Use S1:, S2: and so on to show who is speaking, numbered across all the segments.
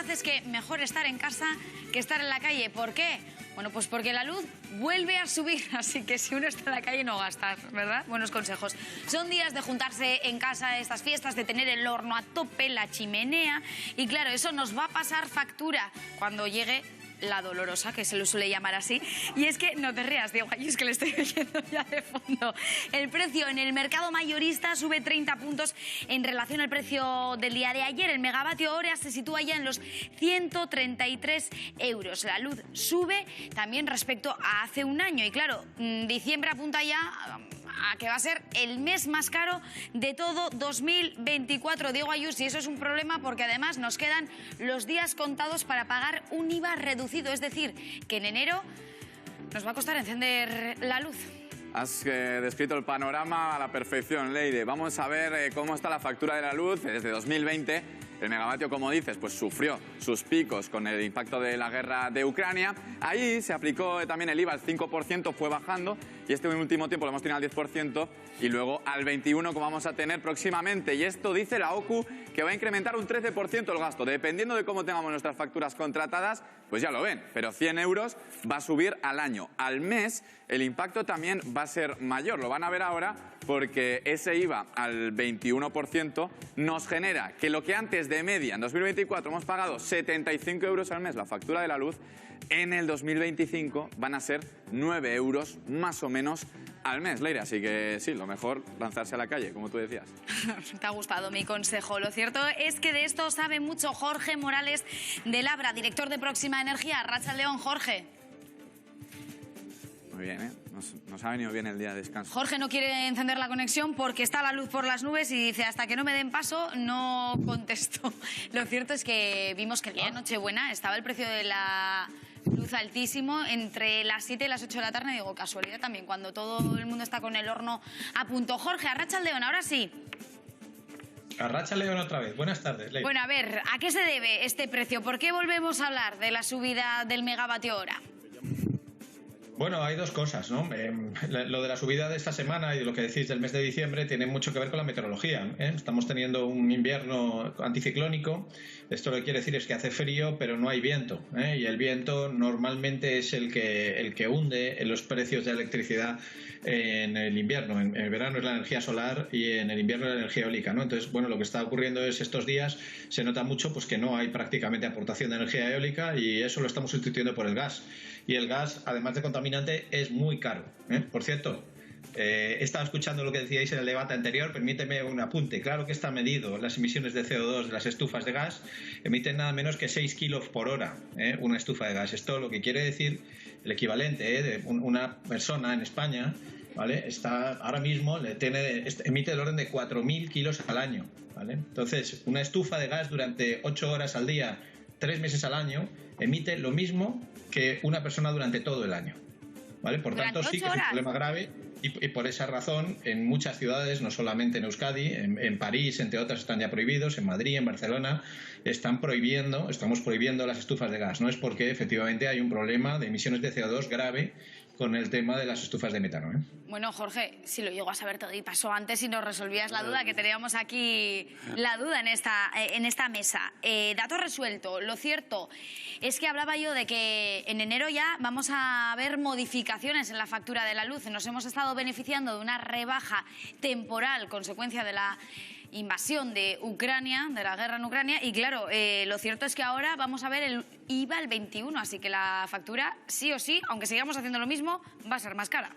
S1: verdad es que mejor estar en casa que estar en la calle. ¿Por qué? Bueno, pues porque la luz vuelve a subir, así que si uno está en la calle no gastar, ¿verdad? Buenos consejos. Son días de juntarse en casa, estas fiestas, de tener el horno a tope, la chimenea, y claro, eso nos va a pasar factura cuando llegue la dolorosa, que se lo suele llamar así. Y es que, no te rías, Diego, ay, es que le estoy oyendo ya de fondo. El precio en el mercado mayorista sube 30 puntos en relación al precio del día de ayer. El megavatio hora se sitúa ya en los 133 euros. La luz sube también respecto a hace un año. Y claro, diciembre apunta ya a que va a ser el mes más caro de todo 2024, Diego Ayuso, y eso es un problema porque además nos quedan los días contados para pagar un IVA reducido, es decir, que en enero nos va a costar encender la luz.
S2: Has descrito el panorama a la perfección, Leire. Vamos a ver cómo está la factura de la luz desde 2020. El megavatio, como dices, pues sufrió sus picos con el impacto de la guerra de Ucrania. Ahí se aplicó también el IVA al 5%, fue bajando, y este último tiempo lo hemos tenido al 10% y luego al 21% como vamos a tener próximamente. Y esto dice la OCU que va a incrementar un 13% el gasto. Dependiendo de cómo tengamos nuestras facturas contratadas, pues ya lo ven, pero 100 euros va a subir al año. Al mes el impacto también va a ser mayor, lo van a ver ahora, porque ese IVA al 21% nos genera que lo que antes de media en 2024 hemos pagado 75 euros al mes la factura de la luz, en el 2025 van a ser 9 euros más o menos al mes, Leire. Así que sí, lo mejor lanzarse a la calle, como tú decías.
S1: Te ha gustado mi consejo. Lo cierto es que de esto sabe mucho Jorge Morales de Labra, director de Próxima Energía. Arratsaldeon, Jorge.
S2: Muy bien, ¿eh? Nos ha venido bien el día de descanso.
S1: Jorge no quiere encender la conexión porque está la luz por las nubes y dice, hasta que no me den paso, no contesto. Lo cierto es que vimos que el día de Nochebuena estaba el precio de la luz altísimo entre las 7 y las 8 de la tarde. Digo, casualidad también, cuando todo el mundo está con el horno a punto. Jorge, arratsaldeon, ahora sí.
S3: Arratsaldeon otra vez. Buenas tardes, Leire.
S1: Bueno, a ver, ¿a qué se debe este precio? ¿Por qué volvemos a hablar de la subida del megavatio hora?
S3: Bueno, hay dos cosas, ¿no? Lo de la subida de esta semana y de lo que decís del mes de diciembre tiene mucho que ver con la meteorología, ¿eh? Estamos teniendo un invierno anticiclónico. Esto lo que quiere decir es que hace frío, pero no hay viento, ¿eh? Y el viento normalmente es el que hunde en los precios de electricidad en el invierno. En el verano es la energía solar y en el invierno la energía eólica, ¿no? Entonces, bueno, lo que está ocurriendo es estos días se nota mucho pues que no hay prácticamente aportación de energía eólica y eso lo estamos sustituyendo por el gas. Y el gas, además de contaminante, es muy caro, ¿eh? Por cierto, he estado escuchando lo que decíais en el debate anterior, permíteme un apunte. Claro que está medido las emisiones de CO2 de las estufas de gas, emiten nada menos que 6 kilos por hora, ¿eh? Una estufa de gas. Esto lo que quiere decir, el equivalente, ¿eh? De una persona en España, ¿vale? Está ahora mismo emite el orden de 4.000 kilos al año, ¿vale? Entonces, una estufa de gas durante 8 horas al día, 3 meses al año, emite lo mismo que una persona durante todo el año, ¿vale? Por tanto, sí que es un problema grave y por esa razón en muchas ciudades, no solamente en Euskadi, en París, entre otras, están ya prohibidos, en Madrid, en Barcelona, estamos prohibiendo las estufas de gas, ¿no? Es porque efectivamente hay un problema de emisiones de CO2 grave con el tema de las estufas de metano, ¿eh?
S1: Bueno, Jorge, si lo llego a saber todo y pasó antes y nos resolvías la duda, que teníamos aquí la duda en esta mesa. Dato resuelto. Lo cierto es que hablaba yo de que en enero ya vamos a ver modificaciones en la factura de la luz. Nos hemos estado beneficiando de una rebaja temporal, consecuencia de la invasión de Ucrania, de la guerra en Ucrania, y claro, lo cierto es que ahora vamos a ver el IVA al 21, así que la factura, sí o sí, aunque sigamos haciendo lo mismo, va a ser más cara.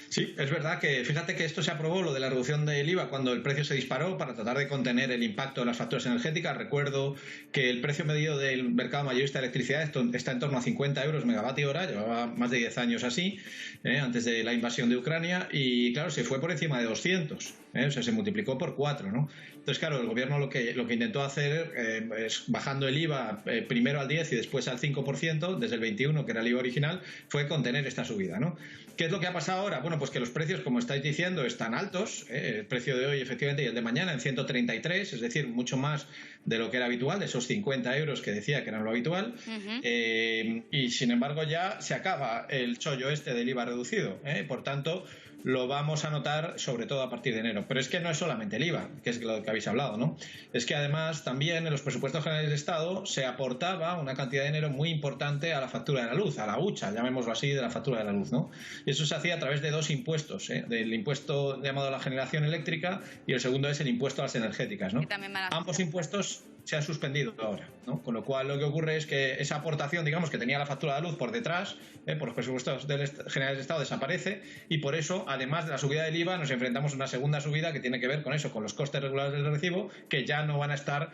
S3: Sí, es verdad que fíjate que esto se aprobó, lo de la reducción del IVA, cuando el precio se disparó para tratar de contener el impacto de las facturas energéticas. Recuerdo que el precio medio del mercado mayorista de electricidad está en torno a 50 euros megavatio hora, llevaba más de 10 años así, antes de la invasión de Ucrania, y claro, se fue por encima de 200, o sea, se multiplicó por 4, ¿no? Entonces, claro, el gobierno lo que intentó hacer es bajando el IVA primero al 10 y después al 5%, desde el 21, que era el IVA original, fue contener esta subida, ¿no? ¿Qué es lo que ha pasado ahora? Bueno, pues que los precios, como estáis diciendo, están altos, el precio de hoy efectivamente y el de mañana en 133, es decir, mucho más de lo que era habitual, de esos 50 euros que decía que eran lo habitual, y sin embargo ya se acaba el chollo este del IVA reducido, por tanto, lo vamos a notar sobre todo a partir de enero. Pero es que no es solamente el IVA, que es lo que habéis hablado, ¿no? Es que además también en los presupuestos generales del Estado se aportaba una cantidad de dinero muy importante a la factura de la luz, a la hucha, llamémoslo así, de la factura de la luz, ¿no? Y eso se hacía a través de dos impuestos, del impuesto llamado a la generación eléctrica y el segundo es el impuesto a las energéticas, ¿no? Ambos impuestos se han suspendido ahora, ¿no? Con lo cual lo que ocurre es que esa aportación, digamos, que tenía la factura de la luz por detrás, por los presupuestos generales del Estado, desaparece y por eso, además de la subida del IVA, nos enfrentamos a una segunda subida que tiene que ver con eso, con los costes regulados del recibo, que ya no van a estar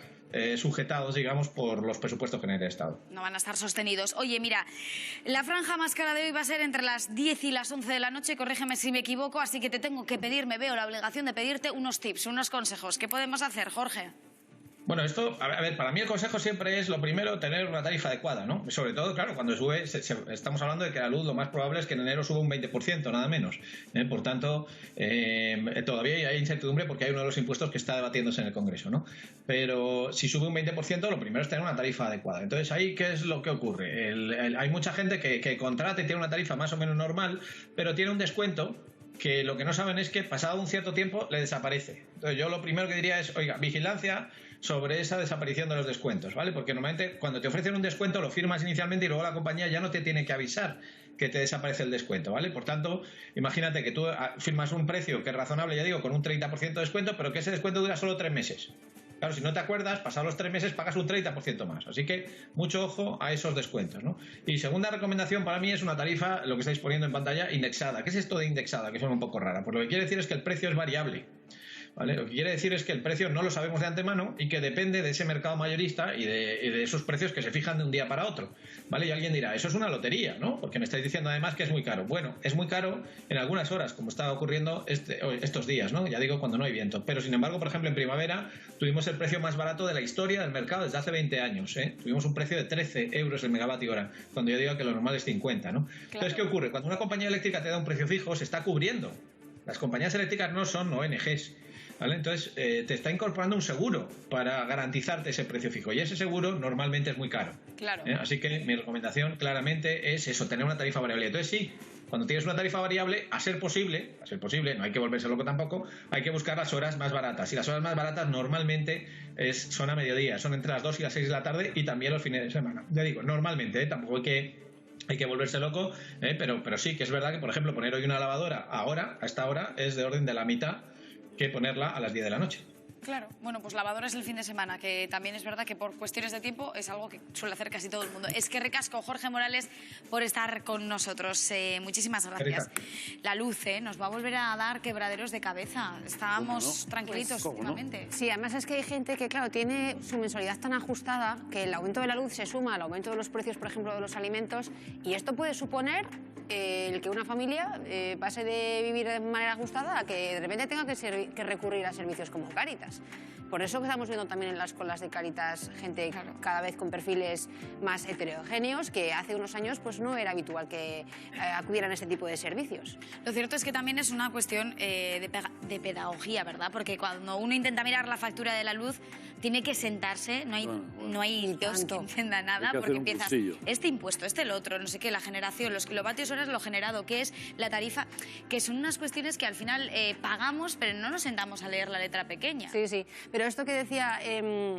S3: sujetados, digamos, por los presupuestos generales del Estado.
S1: No van a estar sostenidos. Oye, mira, la franja más cara de hoy va a ser entre las 10 y las 11 de la noche, corrígeme si me equivoco, así que te tengo que pedir, me veo la obligación de pedirte unos tips, unos consejos. ¿Qué podemos hacer, Jorge?
S3: Bueno, esto, a ver, para mí el consejo siempre es lo primero, tener una tarifa adecuada, ¿no? Sobre todo, claro, cuando sube, estamos hablando de que la luz lo más probable es que en enero suba un 20%, nada menos. Por tanto, todavía hay incertidumbre porque hay uno de los impuestos que está debatiéndose en el Congreso, ¿no? Pero si sube un 20%, lo primero es tener una tarifa adecuada. Entonces, ahí, ¿qué es lo que ocurre? Hay mucha gente que contrata y tiene una tarifa más o menos normal, pero tiene un descuento que lo que no saben es que pasado un cierto tiempo le desaparece. Entonces, yo lo primero que diría es, oiga, vigilancia sobre esa desaparición de los descuentos, ¿vale? Porque normalmente cuando te ofrecen un descuento lo firmas inicialmente y luego la compañía ya no te tiene que avisar que te desaparece el descuento, ¿vale? Por tanto, imagínate que tú firmas un precio que es razonable, ya digo, con un 30% de descuento, pero que ese descuento dura solo 3 meses. Claro, si no te acuerdas, pasados los 3 meses pagas un 30% más. Así que mucho ojo a esos descuentos, ¿no? Y segunda recomendación para mí es una tarifa, lo que estáis poniendo en pantalla, indexada. ¿Qué es esto de indexada? Que suena un poco rara. Pues lo que quiere decir es que el precio es variable, ¿vale? Lo que quiere decir es que el precio no lo sabemos de antemano y que depende de ese mercado mayorista y de esos precios que se fijan de un día para otro, ¿vale? Y alguien dirá, eso es una lotería, ¿no? Porque me estáis diciendo además que es muy caro. Bueno, es muy caro en algunas horas, como está ocurriendo estos días, ¿no? Ya digo, cuando no hay viento. Pero sin embargo, por ejemplo, en primavera tuvimos el precio más barato de la historia del mercado desde hace 20 años, ¿eh? Tuvimos un precio de 13 euros el megavatio hora, cuando yo digo que lo normal es 50, ¿no? Claro. Entonces, ¿qué ocurre? Cuando una compañía eléctrica te da un precio fijo, se está cubriendo. Las compañías eléctricas no son ONGs, ¿vale? Entonces, te está incorporando un seguro para garantizarte ese precio fijo. Y ese seguro normalmente es muy caro.
S1: Claro.
S3: Así que mi recomendación claramente es eso, tener una tarifa variable. Entonces, sí, cuando tienes una tarifa variable, a ser posible, no hay que volverse loco tampoco, hay que buscar las horas más baratas. Y las horas más baratas normalmente son a mediodía, son entre las 2 y las 6 de la tarde y también los fines de semana. Ya digo, normalmente, tampoco hay que volverse loco, pero sí que es verdad que, por ejemplo, poner hoy una lavadora a esta hora es de orden de la mitad que ponerla a las 10 de la noche.
S1: Claro, bueno, pues lavadoras el fin de semana, que también es verdad que por cuestiones de tiempo es algo que suele hacer casi todo el mundo. Es que ricasco, Jorge Morales, por estar con nosotros. Muchísimas gracias. La luz, nos va a volver a dar quebraderos de cabeza. Estábamos tranquilitos últimamente.
S4: ¿No? Sí, además es que hay gente que, claro, tiene su mensualidad tan ajustada que el aumento de la luz se suma al aumento de los precios, por ejemplo, de los alimentos, y esto puede suponer el que una familia pase de vivir de manera ajustada a que de repente tenga que recurrir a servicios como Cáritas. Por eso que estamos viendo también en las colas de Cáritas gente cada vez con perfiles más heterogéneos, que hace unos años pues no era habitual que acudieran a este tipo de servicios.
S1: Lo cierto es que también es una cuestión de pedagogía, ¿verdad? Porque cuando uno intenta mirar la factura de la luz, tiene que sentarse, no hay Dios que encienda nada, porque empiezas este impuesto, el otro, no sé qué, la generación, los kilovatios horas, lo generado, qué es la tarifa, que son unas cuestiones que al final pagamos, pero no nos sentamos a leer la letra pequeña.
S4: Sí, sí. Pero esto que decía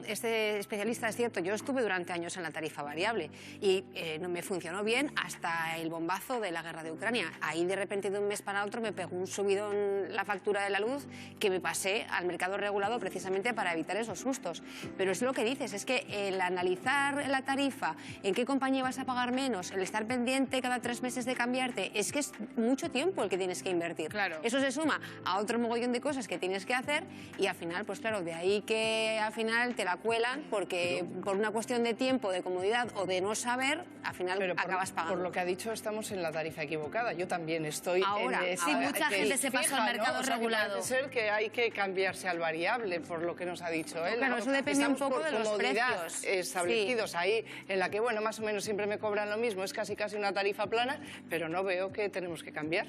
S4: este especialista es cierto. Yo estuve durante años en la tarifa variable y no me funcionó bien hasta el bombazo de la guerra de Ucrania. Ahí de repente de un mes para otro me pegó un subidón la factura de la luz que me pasé al mercado regulado precisamente para evitar esos sustos. Pero es lo que dices, es que el analizar la tarifa, en qué compañía vas a pagar menos, el estar pendiente cada 3 meses de cambiarte, es que es mucho tiempo el que tienes que invertir.
S1: Claro.
S4: Eso se suma a otro mogollón de cosas que tienes que hacer y al final, pues claro, de ahí que al final te la cuelan porque por una cuestión de tiempo, de comodidad o de no saber, al final acabas pagando.
S5: Por lo que ha dicho, estamos en la tarifa equivocada. Yo también estoy
S1: ahora,
S5: en
S1: sí, mucha gente se pasó al mercado regulado.
S5: Parece ser que hay que cambiarse al variable, por lo que nos ha dicho él.
S4: Claro, eso depende un poco de los precios
S5: establecidos ahí, en la que, bueno, más o menos siempre me cobran lo mismo, es casi una tarifa plana, pero no veo que tenemos que cambiar.